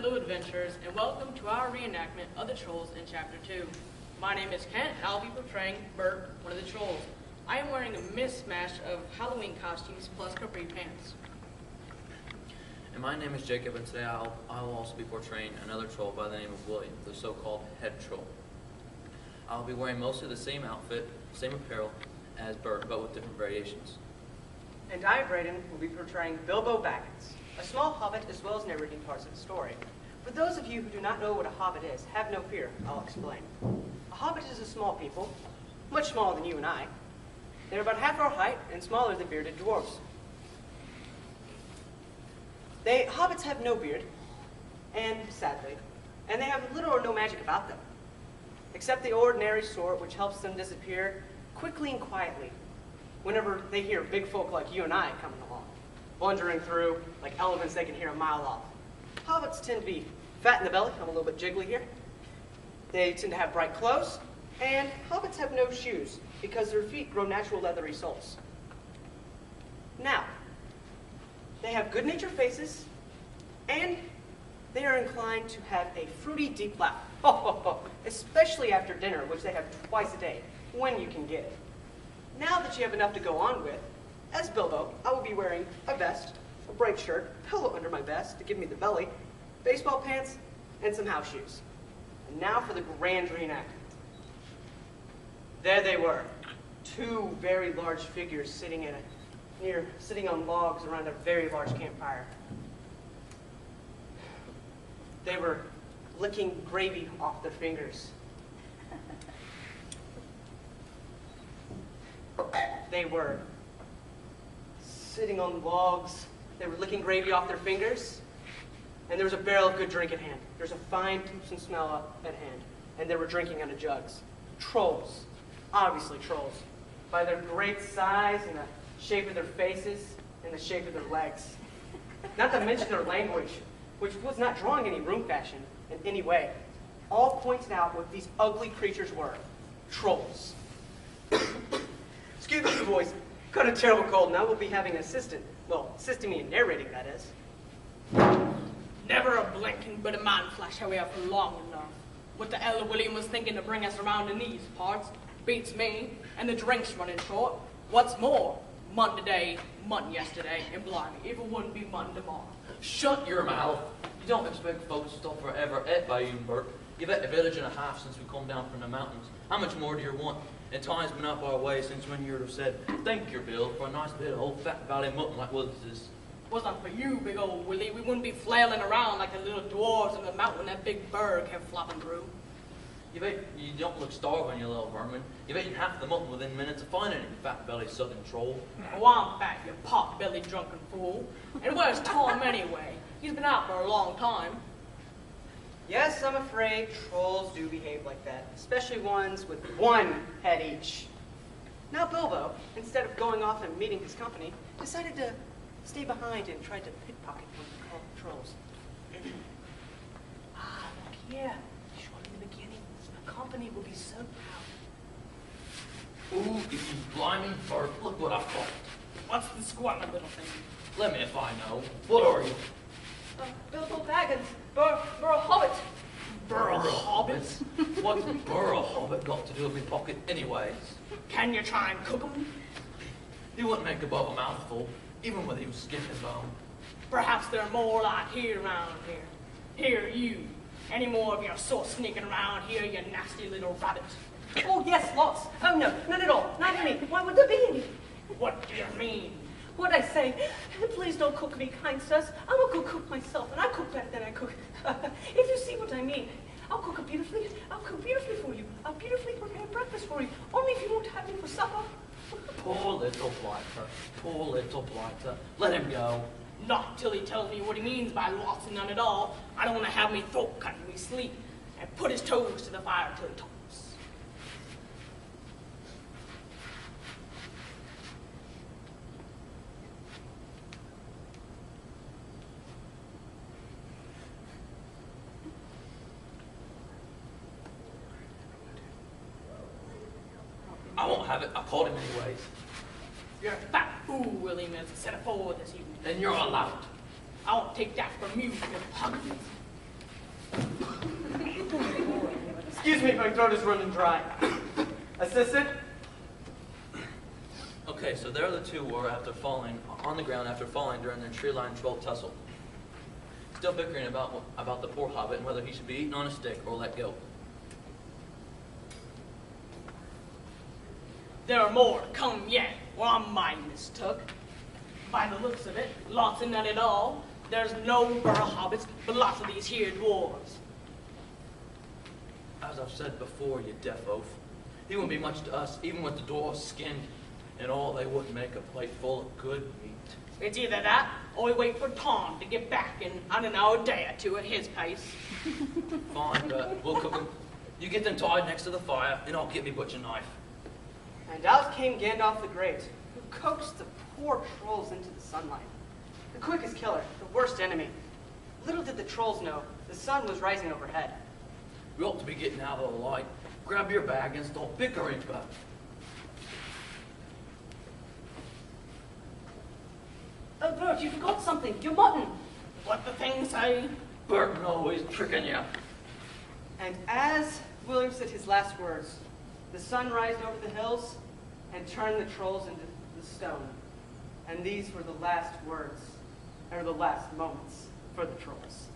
fellow adventurers, and welcome to our reenactment of the Trolls in Chapter 2. My name is Kent, and I'll be portraying Bert, one of the Trolls. I am wearing a mismatch of Halloween costumes plus capri pants. And my name is Jacob, and today I will also be portraying another troll by the name of William, the so-called head troll. I'll be wearing mostly the same outfit, same apparel as Bert, but with different variations. And I, Braden, will be portraying Bilbo Baggins, a small hobbit as well as narrating parts of the story. For those of you who do not know what a hobbit is, have no fear, I'll explain. A hobbit is a small people, much smaller than you and I. They're about half our height and smaller than bearded dwarves. Hobbits have no beard, and sadly, and they have little or no magic about them, except the ordinary sort which helps them disappear quickly and quietly whenever they hear big folk like you and I coming along, blundering through like elephants they can hear a mile off. Hobbits tend to be fat in the belly, I'm a little bit jiggly here. They tend to have bright clothes, and hobbits have no shoes because their feet grow natural leathery soles. Now, they have good-natured faces, and they are inclined to have a fruity, deep laugh, especially after dinner, which they have twice a day, when you can get it. Now that you have enough to go on with, as Bilbo, I will be wearing a vest, a bright shirt, pillow under my vest to give me the belly, baseball pants, and some house shoes. And now for the grand reenactment. There they were, two very large figures sitting on logs around a very large campfire. They were licking gravy off their fingers. They were sitting on logs. They were licking gravy off their fingers. And there was a barrel of good drink at hand. There's a fine toothsome smell at hand. And they were drinking out of jugs. Trolls. Obviously trolls. By their great size and the shape of their faces and the shape of their legs. Not to mention their language, which was not drawing any room fashion in any way. All pointed out what these ugly creatures were. Trolls. Excuse me, boys. Got a terrible cold, and I will be having an assistant. Well, assisting me in narrating, that is. Never a blinking but a man flash how we are for long enough. What the elder William was thinking to bring us around in these parts beats me, and the drink's running short. What's more, mun today, mun yesterday, and blimey, if it wouldn't be mun tomorrow. Shut your mouth. You don't expect folks to stop forever at by you, Bert. You've had a village and a half since we come down from the mountains. How much more do you want? And time's been up our way since when you'd have said, thank you, Bill, for a nice bit of old fat valley mutton like what this is. Wasn't for you, big old Willie, we wouldn't be flailing around like the little dwarves in the mountain that big bird kept flopping through. You bet you don't look starving, you little vermin. You've eaten half the mutton within minutes of finding it, you fat-bellied southern troll. Oh, I'm fat, you pot-bellied drunken fool. And where's Tom anyway? He's been out for a long time. Yes, I'm afraid trolls do behave like that, especially ones with one head each. Now Bilbo, instead of going off and meeting his company, decided to stay behind and tried to pickpocket one of the trolls. Look here. Short in the beginning, the company will be so proud. Ooh, if you blimey Bert, look what I've caught. What's the squatting little thing? Let me if I know. What are you? Bilbo Baggins, Burr Hobbit. Burr Hobbit? What's Burr Hobbit got to do with me pocket anyways? Can you try and cook 'em? He wouldn't make above a mouthful, even when he was skin and bone. Perhaps they're more like here around here. Here, you. Any more of your sort sneaking around here, you nasty little rabbit? Oh, yes, lots. Oh, no, none at all. Not any. Why would there be any? What do you mean? What I say? Please don't cook me, kind sirs. I will go cook myself, and I cook better than I cook. If you see what I mean, I'll cook it beautifully. I'll cook beautifully for you. I'll beautifully prepare breakfast for you. Only if you won't have me for supper. Poor little blighter. Poor little blighter. Let him go. Not till he tells me what he means by lots and none at all. I don't want to have me throat cut in me sleep and put his toes to the fire till he talks. I won't have it. I called him anyways. You're a fat fool, William, as I said forward this evening. Then you're allowed. I won't take that from you, you pug. Excuse me, my throat is running dry. Assistant? Okay, so there the two were after falling on the ground after falling during their tree-lined troll tussle. Still bickering about the poor hobbit and whether he should be eaten on a stick or let go. There are more to come yet, or I'm mine mistook. By the looks of it, lots and none at all. There's no burrow hobbits, but lots of these here dwarves. As I've said before, you deaf oaf, he wouldn't be much to us, even with the dwarves skinned, and all they wouldn't make a plate full of good meat. It's either that, or we wait for Tom to get back in, I don't know, a day or two at his pace. Fine, but we'll cook them. You get them tied next to the fire, and I'll get me butcher knife. And out came Gandalf the Great, who coaxed the poor trolls into the sunlight. The quickest killer, the worst enemy. Little did the trolls know, the sun was rising overhead. We ought to be getting out of the light. Grab your bag and stop bickering, but... Bert, you forgot something. Your mutton. What the thing say? Burton always tricking you. And as William said his last words, the sun rised over the hills and turned the trolls into the stone. And these were the last words, or the last moments for the trolls.